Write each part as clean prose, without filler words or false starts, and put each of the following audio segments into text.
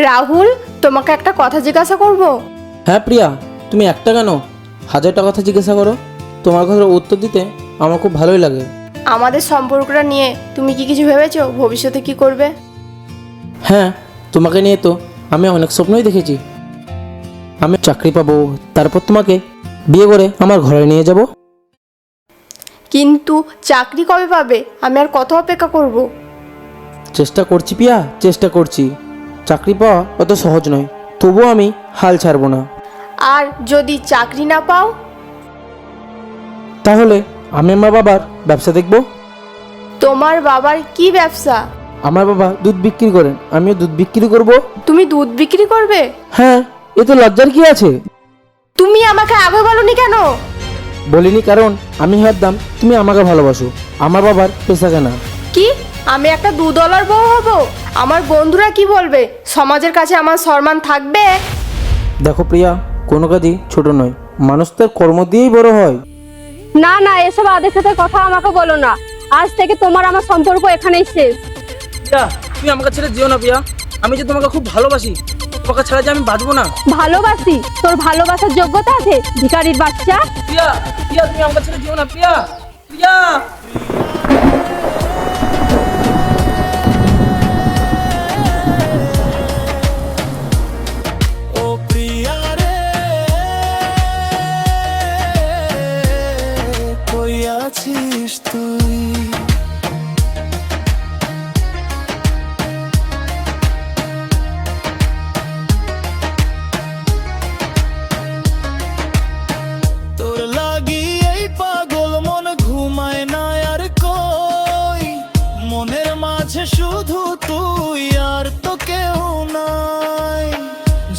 রাহুল, তোমাকে একটা কথা জিজ্ঞাসা করব। হ্যাঁ প্রিয়া, তুমি একটা কেন 1000টা কথা জিজ্ঞাসা করো। তোমার কথার উত্তর দিতে আমার খুব ভালোই লাগে। আমাদের সম্পর্কটা নিয়ে তুমি কি কিছু ভেবেছো? ভবিষ্যতে কি করবে? হ্যাঁ, তোমাকে নিয়ে তো আমি অনেক স্বপ্নই দেখেছি। আমি চাকরি পাবো, তারপর তোমাকে বিয়ে করে আমার ঘরে নিয়ে যাব। কিন্তু চাকরি কবে পাবে? আমি আর কত অপেক্ষা করব? চেষ্টা করছি প্রিয়া, চেষ্টা করছি। চাকরি পাওয়া অত সহজ নয়, তবুও আমি হাল ছাড়বো না। আর যদি চাকরি না পাও? তাহলে আমি আমার বাবার ব্যবসা দেখব। তোমার বাবার কি ব্যবসা? আমার বাবা দুধ বিক্রি করেন, আমিও দুধ বিক্রি করব। তুমি দুধ বিক্রি করবে? হ্যাঁ, এ তো লজ্জার কি আছে? তুমি আমাকে আগে বলনি কেন? বলিনি কারণ আমি ভাবতাম তুমি আমাকে ভালোবাসো, আমার বাবার পেশা কেনা। কি? আমি একটা দুধওয়ালার বউ হব? আমার বন্ধুরা কি বলবে? সমাজের কাছে আমার সম্মান থাকবে? দেখো প্রিয়া, কোনো কাজই ছোট নয়, মানুষ তার কর্ম দিয়েই বড় হয়। না না, এসব আদের সাথে কথা আমাকে বলো না। আজ থেকে তোমার আমার সম্পর্ক এখানেই শেষ। প্রিয়া, তুমি আমাকে ছেড়ে যেও না প্রিয়া। আমি যে তোমাকে খুব ভালোবাসি, তোমাকে ছাড়া যে আমি বাঁচবো না। ভালোবাসি? তোর ভালোবাসার যোগ্যতা আছে ভিখারির বাচ্চা? প্রিয়া, প্রিয়া তুমি আমাকে ছেড়ে যেও না প্রিয়া। প্রিয়া, ও প্রিয়া রে, কই আছিস তুই? তোর লাগি এই পাগল মন ঘুমায় না আর কই, মনের মাঝে শুধু তুই আর তো কেউ নাই।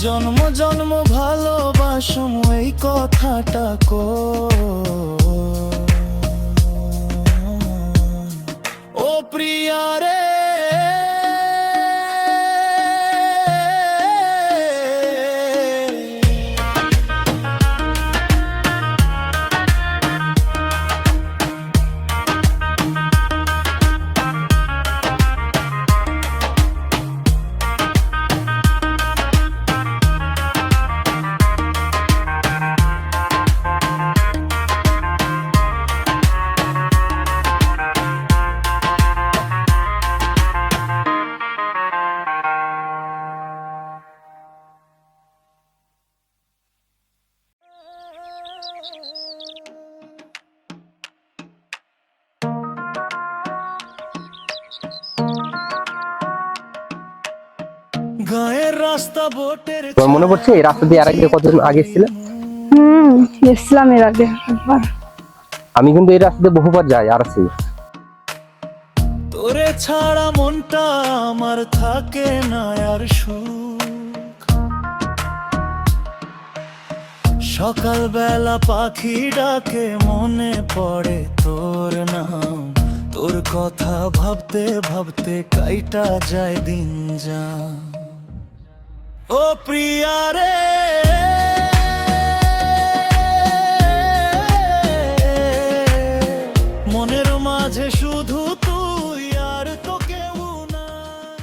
জন্ম জন্ম ভালোবাসুম এই কথাটা ও প্রিয়া রে। গায়ের রাস্তা বোটের তোমার মনে পড়ছে এই রাস্তা দিয়ে আরেকদিন কতদিন আগে এসেছিলে? এসলাম এর আগে একবার। আমি কিন্তু এই রাস্তা দিয়ে বহুবার যাই আর আছি। তোরে ছাড়া মনটা আমার থাকে না আর সুখ। সকালবেলা পাখি ডাকে মনে পড়ে তোর নাম, তোর কথা ভাবতে ভাবতে কাইটা যায় দিন যা। ও প্রিয়া রে, মনের মাঝে শুধু তুই আর তো কেউ নাই।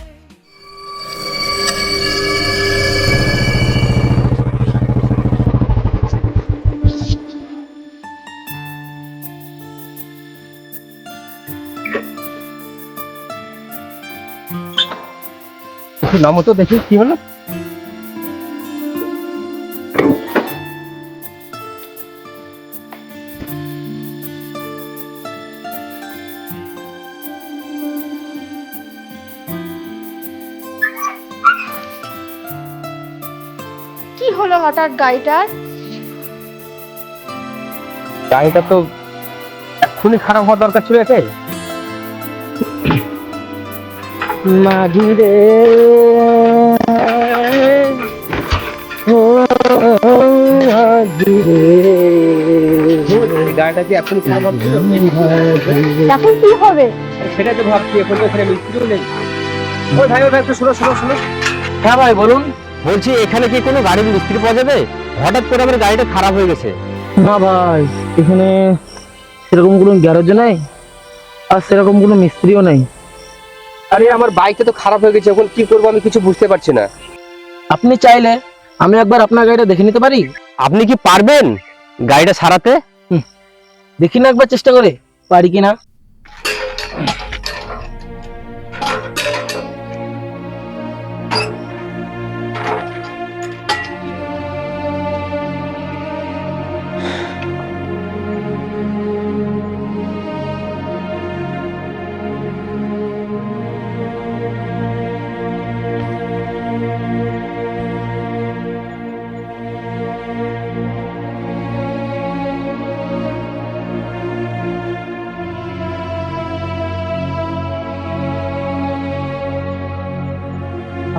নামো তো দেখি কি হলো। কি হলো হঠাৎ গাড়িটার? গাড়িটা তো এক্ষুনি খারাপ হওয়ার দরকার ছিল এটাই। মাঝি রে, ও মাঝি রে, গাড়িটা কি এক্ষুনি খারাপ হবে? এখন কি হবে? সেটাই তো ভাবছি, এখন তো এখানে মিস্ত্রিও নেই। ও ভাই, ও ভাই, একটু শোনো শোনো শোনো। হ্যাঁ ভাই বলুন। বলছি এখানে কি কোনো গাড়ির মিস্ত্রি পাওয়া যাবে? হঠাৎ করে আমার গাড়িটা খারাপ হয়ে গেছে। না ভাই, এখানে সেরকম কোনো গ্যারেজও নাই আর সেরকম কোনো মিস্ত্রিও নাই। আরে আমার বাইকটা তো খারাপ হয়ে গেছে, এখন কি করবো আমি কিছু বুঝতে পারছি না। আপনি চাইলে আমি একবার আপনার গাড়িটা দেখে নিতে পারি? আপনি কি পারবেন গাড়িটা সারাতে? দেখি না একবার চেষ্টা করে পারি কিনা।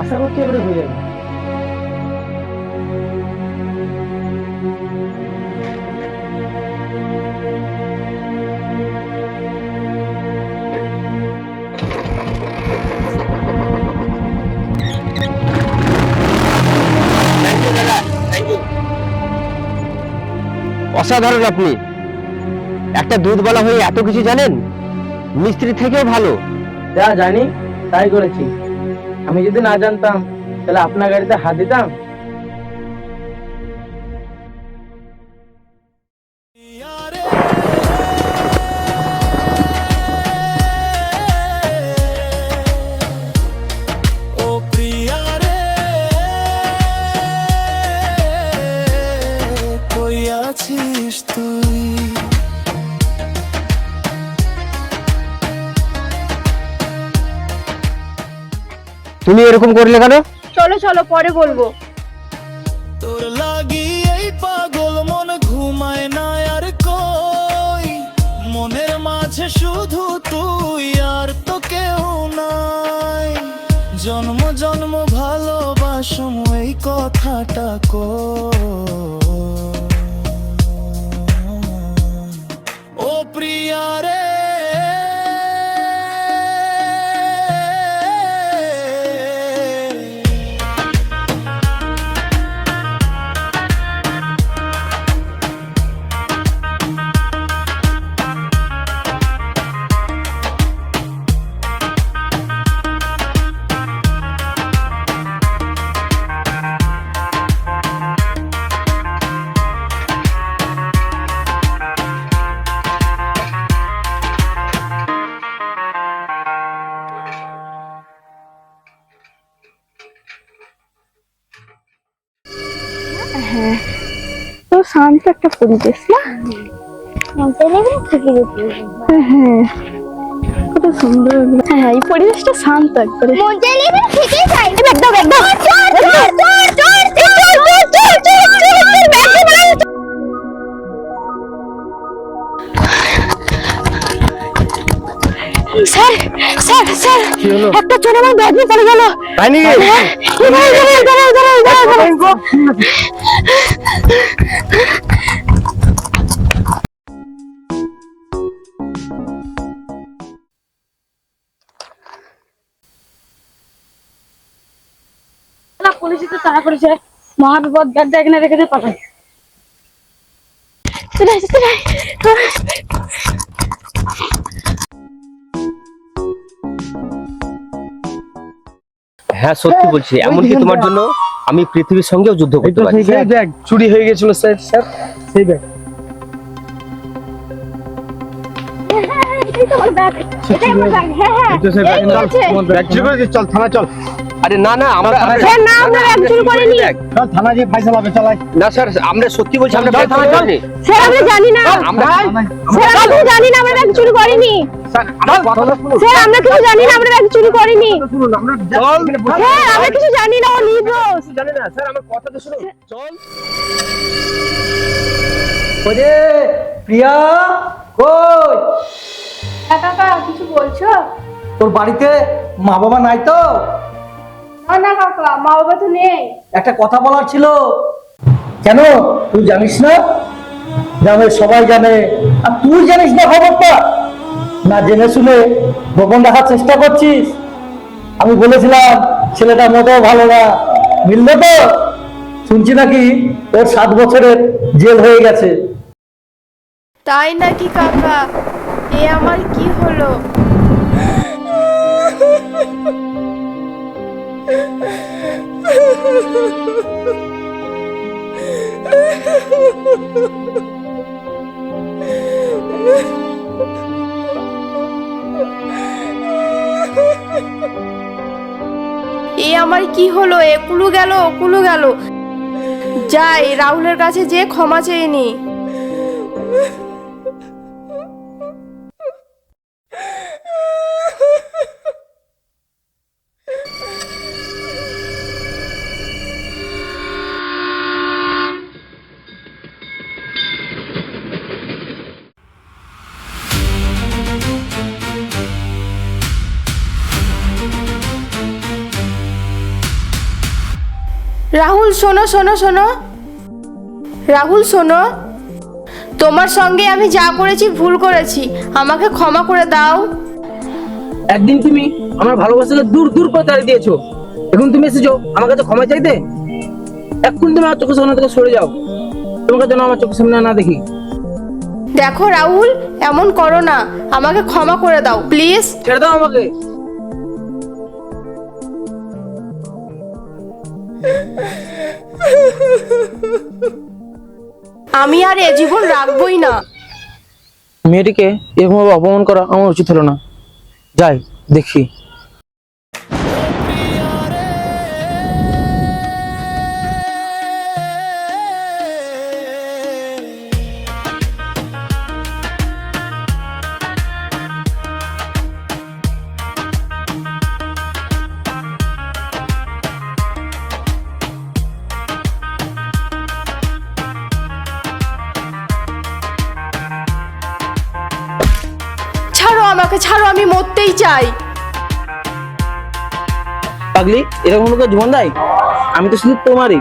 আশা করছি এবারে হয়ে যাবে। অসাধারণ, আপনি একটা দুধওয়ালা হয়ে এত কিছু জানেন, মিস্ত্রি থেকেও ভালো। যা জানি তাই করেছি। আমি যদি না জানতাম তাহলে আপনার গাড়িতে হাত দিতাম? ও প্রিয়া রে, কই আছিস তুই? তুমি এরকম করলে কেন? চলো চলো পরে বলবো। তোর লাগি এই পাগল মন ঘুমায় না আর কই, মনের মাঝে শুধু তুই আর তো কেউ নাই। জন্ম জন্ম ভালোবাসম এই কথাটা ও প্রিয়া রে। তো শান্ত একটা পরিবেশ না? হ্যাঁ, কত সুন্দর। হ্যাঁ, এই পরিবেশটা শান্ত একবারে। স্যার স্যার স্যার, একটা চোর আমার ব্যাগ নিয়ে চলে গেল। তাই নাকি? পুলিশ তো তাড়া করেছে, মহাবিপদ, ব্যাগটা এখানে রেখে দিয়ে পাঠায়। হ্যাঁ সত্যি বলছি, এমনকি তোমার জন্য আমি পৃথিবীর সঙ্গেও যুদ্ধ করতে পারি। সেই ব্যাগ চুরি হয়ে গেছিল স্যার। স্যার সেই ব্যাগ। চল থানা চল। আরে না না, আমরা স্যার না, আমরা ব্যাগ চুরি করিনি। চল থানা গিয়ে ফাইসাল হবে, চলাই। না স্যার, আমরা সত্যি বলছি, আমরা ব্যাগ চুরি করিনি। স্যার আমরা জানি না, আমরা স্যার আমরা জানি না আমরা ব্যাগ চুরি করিনি। স্যার আমার কথা শুনুন। স্যার আমরা কিছু জানি না, আমরা ব্যাগ চুরি করিনি। শুনুন, আমরা স্যার আমরা কিছু জানি না, ও নির্দোষ। জানি না স্যার, আমার কথা তো শুনুন। চল। ওরে প্রিয়া কই? কাকা কিছু বলছো? তোর বাড়িতে মা বাবা নাই তো? না না কাকা, মা বাবা তো নেই। একটা কথা বলার ছিল। কেন তুই জানিস না? গ্রামের সবাই জানে, আর তুই জানিস না খবরটা? না জেনে শুনে গোপন রাখার চেষ্টা করছিস। আমি বলেছিলাম ছেলেটা মোটেও ভালো না, মিললো তো? শুনছি নাকি ওর 7 বছরের জেল হয়ে গেছে। তাই নাকি কাকা? এ আমার কি হলো? এ আমার কি হলো? একুলু গেল ওকুলু গেল। যাই রাহুলের কাছে যে ক্ষমা চেয়ে নি। রাহুল শোনো শোনো শোনো, রাহুল শোনো, তোমার সঙ্গে আমি যা করেছি ভুল করেছি, আমাকে ক্ষমা করে দাও। একদিন তুমি আমার ভালোবাসাকে দূর দূর করে তাড়িয়ে দিয়েছো, এখন তুমি এসেছো আমার কাছে ক্ষমা চাইতে? এখন তুমি আমার চোখের সামনে থেকে সরে যাও, তোমাকে যেন আমার চোখের সামনে না দেখি। দেখো রাহুল, এমন করো না, আমাকে ক্ষমা করে দাও প্লিজ। ছেড়ে দাও আমাকে। আমি আর এ জীবন রাখবই না। মেয়েটিকে এরকম ভাবে অপমান করা আমার উচিত হলো না। যাই দেখি। ছাড়ো আমাকে, ছাড়ো, আমি মরতেই চাই। পাগলি, এরকম লোকের জীবন দেয়? আমি তো শুধু তোমারই।